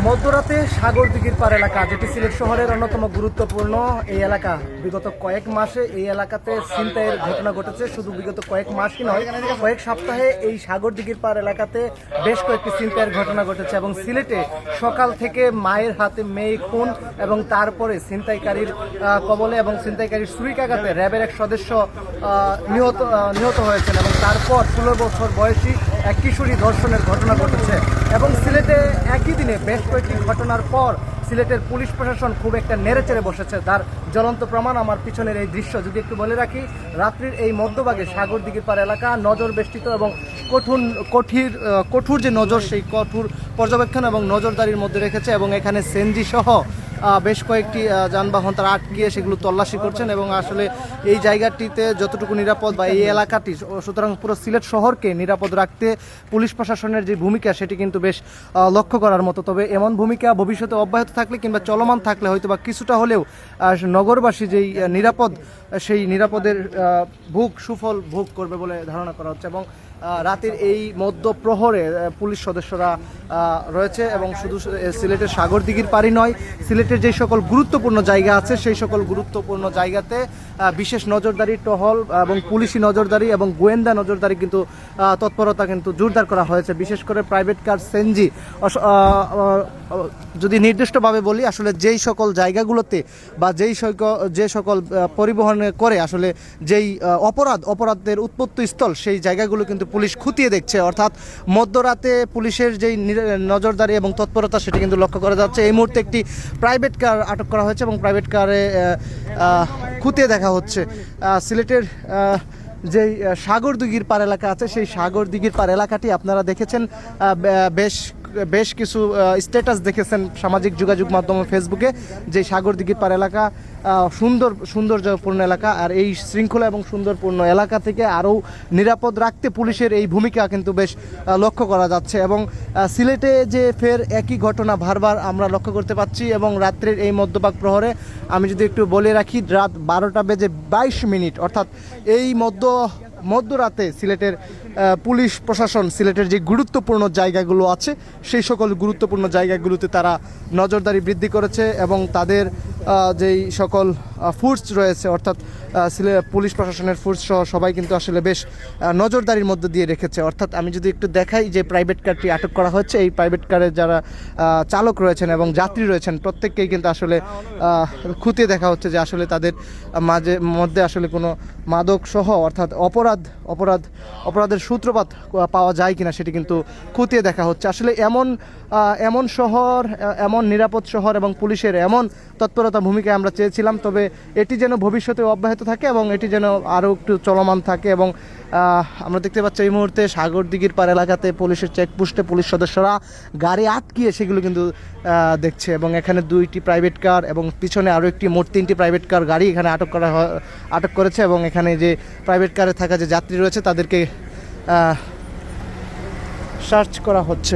মধ্যরাতে সাগরদিঘির পাড় এলাকা, যেটি সিলেট শহরের অন্যতম গুরুত্বপূর্ণ এই এলাকা। বিগত কয়েক মাসে এই এলাকাতে ছিনতাইয়ের ঘটনা ঘটেছে। শুধু বিগত কয়েক মাসই নয়, কয়েক সপ্তাহে এই সাগরদিঘির পাড় এলাকাতে বেশ কয়েকটি ছিনতাইয়ের ঘটনা ঘটেছে। এবং সিলেটে সকাল থেকে মায়ের হাতে মেয়ে খুন এবং তারপরে ছিনতাইকারীর কবলে এবং ছিনতাইকারীর ছুরিকাঘাতে র্যাবের এক সদস্য নিহত হয়েছেন। এবং তারপর 16 বছর বয়সী এক কিশোরী ধর্ষণের ঘটনা ঘটেছে। এবং সিলেটে একই দিনে বেশ কয়েকটি ঘটনার পর সিলেটের পুলিশ প্রশাসন খুব একটা নেড়েচেড়ে বসেছে। তার জ্বলন্ত প্রমাণ আমার পিছনের এই দৃশ্য। যদি একটু বলে রাখি, রাত্রির এই মধ্যভাগে সাগরদিঘির পাড় এলাকা নজর বেষ্টিত এবং কঠোর যে নজর, সেই কঠোর পর্যবেক্ষণ এবং নজরদারির মধ্যে রেখেছে। এবং এখানে সেনজি সহ বেশ কয়েকটি যানবাহন তারা আটকিয়ে সেগুলো তল্লাশি করছেন। এবং আসলে এই জায়গাটিতে যতটুকু নিরাপদ বা এই এলাকাটি, সুতরাং পুরো সিলেট শহরকে নিরাপদ রাখতে পুলিশ প্রশাসনের যে ভূমিকা সেটি কিন্তু বেশ লক্ষ্য করার মতো। তবে এমন ভূমিকা ভবিষ্যতে অব্যাহত থাকলে কিংবা চলমান থাকলে হয়তো বা কিছুটা হলেও নগরবাসী যেই নিরাপদ, সেই নিরাপদের সুফল ভোগ করবে বলে ধারণা করা হচ্ছে। এবং রাতের এই মধ্য প্রহরে পুলিশ সদস্যরা রয়েছে। এবং শুধু সিলেটের সাগরদিঘির পাড়ই নয়, সিলেটের যে সকল গুরুত্বপূর্ণ জায়গা আছে সেই সকল গুরুত্বপূর্ণ জায়গাতে বিশেষ নজরদারি, টহল এবং পুলিশি নজরদারি এবং গোয়েন্দা নজরদারি কিন্তু তৎপরতা কিন্তু জোরদার করা হয়েছে। বিশেষ করে প্রাইভেট কার, সেনজি, যদি নির্দিষ্টভাবে বলি, আসলে যেই সকল জায়গাগুলোতে বা যে সকল পরিবহন করে আসলে যেই অপরাধের উৎপত্তি স্থল, সেই জায়গাগুলো কিন্তু পুলিশ খতিয়ে দেখছে। অর্থাৎ মধ্যরাতে পুলিশের যেই নজরদারি এবং তৎপরতা সেটি কিন্তু লক্ষ্য করা যাচ্ছে। এই মুহূর্তে একটি প্রাইভেট কার আটক করা হয়েছে এবং প্রাইভেট কারে খতিয়ে দেখা হচ্ছে। সিলেটের যেই সাগরদিঘির পাড় এলাকা আছে, সেই সাগরদিঘির পাড় এলাকাটি আপনারা দেখেছেন, বেশ কিছু স্ট্যাটাস দেখেছেন সামাজিক যোগাযোগ মাধ্যম ফেসবুকে, যে সাগরদিঘির পাড় এলাকা সৌন্দর্যপূর্ণ এলাকা। আর এই শৃঙ্খলা এবং সুন্দরপূর্ণ এলাকা থেকে আরও নিরাপদ রাখতে পুলিশের এই ভূমিকা কিন্তু বেশ লক্ষ্য করা যাচ্ছে। এবং সিলেটে যে ফের একই ঘটনা বারবার আমরা লক্ষ্য করতে পাচ্ছি। এবং রাত্রের এই মধ্যভাগ প্রহরে আমি যদি একটু বলে রাখি, রাত 12:22, অর্থাৎ এই মধ্যরাতে সিলেটের পুলিশ প্রশাসন সিলেটের যে গুরুত্বপূর্ণ জায়গাগুলো আছে সেই সকল গুরুত্বপূর্ণ জায়গাগুলোতে তারা নজরদারি বৃদ্ধি করেছে। এবং তাদের যেই সকল ফোর্স রয়েছে, অর্থাৎ পুলিশ প্রশাসনের ফোর্স সহ সবাই কিন্তু আসলে বেশ নজরদারির মধ্যে দিয়ে রেখেছে। অর্থাৎ আমি যদি একটু দেখাই, যে প্রাইভেট কারটি আটক করা হচ্ছে, এই প্রাইভেট কারের যারা চালক রয়েছেন এবং যাত্রী রয়েছেন প্রত্যেককেই কিন্তু আসলে খতিয়ে দেখা হচ্ছে যে আসলে তাদের মধ্যে আসলে কোনো মাদক সহ অর্থাৎ অপরাধের সূত্রপাত পাওয়া যায় কিনা সেটি কিন্তু খতিয়ে দেখা হচ্ছে। আসলে এমন শহর, এমন নিরাপদ শহর এবং পুলিশের এমন তৎপরতা ভূমিকা আমরা চেয়েছিলাম। তবে এটি যেন ভবিষ্যতে অব্যাহত থাকে এবং এটি যেন আরও একটু চলমান থাকে। এবং আমরা দেখতে পাচ্ছি এই মুহূর্তে সাগরদিঘির পাড় এলাকাতে পুলিশের চেকপোস্টে পুলিশ সদস্যরা গাড়ি আটকিয়ে সেগুলো কিন্তু দেখছে। এবং এখানে 2টি প্রাইভেট কার এবং পিছনে আরও একটি মোট 3টি প্রাইভেট কার গাড়ি এখানে আটক করেছে। এবং এখানে যে প্রাইভেট কারে থাকা যে যাত্রী রয়েছে তাদেরকে সার্চ করা হচ্ছে।